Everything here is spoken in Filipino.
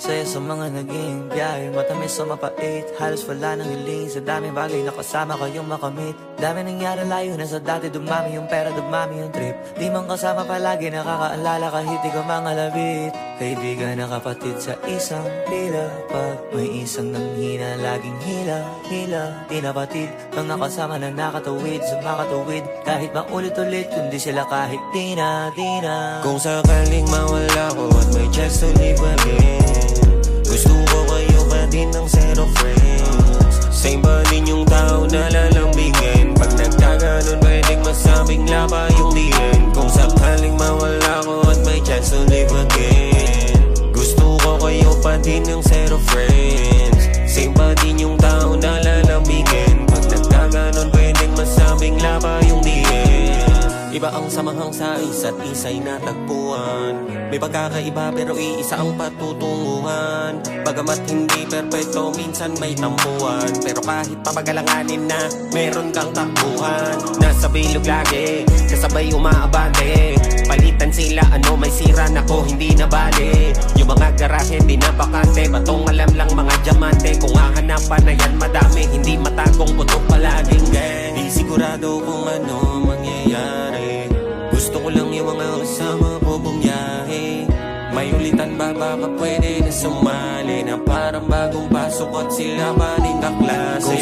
Saya sa mga naging biyahe, matamis o mapait, halos wala nang hiling. Sa daming bagay na kasama kayong makamit. Dami nangyari, layo na sa dati. Dumami yung pera, dumami yung trip. Di man kasama palagi, nakakaalala kahit di ka mga labit. Kaibigan na kapatid sa isang pila. Pag may isang nanghina, laging hila. Di napatid, ang nakasama na nakatawid sa makatawid. Kahit maulit-ulit, kundi sila kahit di na. Kung sakaling mawala ko at may chance to live again, gusto ko kayo pa din ng zero friends. Same ba din yung tao na lalambingin? Pag nagkaganon pwedeng masabing lapa yung the end. Kung sakaling mawala ko at may chance to live again, gusto ko kayo pa din ng zero friends. Same ba din yung tao na lalambingin? Pag nagkaganon pwedeng masabing lapa yung the end. Iba ang samahang sa isa't isa'y natagpuan. May pagkakaiba pero iisa ang patutunguhan. Bagamat hindi perpekto, minsan may tampuan. Pero kahit papagalanganin na, meron kang takbuhan. Nasa bilog lagi, kasabay umaabante. Palitan sila, ano may sira na ko, hindi na bali. Yung mga garahe, hindi na bakante. Batong alam lang mga diamante. Kung hahanapan na yan madami, hindi matagong putok palaging gang. Di sigurado kung ano mangyayari. Gusto ko lang yung mga kasama ko bumiyahe. May ulitan ba baka pwede na sumali, na parang bagong pasok at sila pa din kaklase. Kung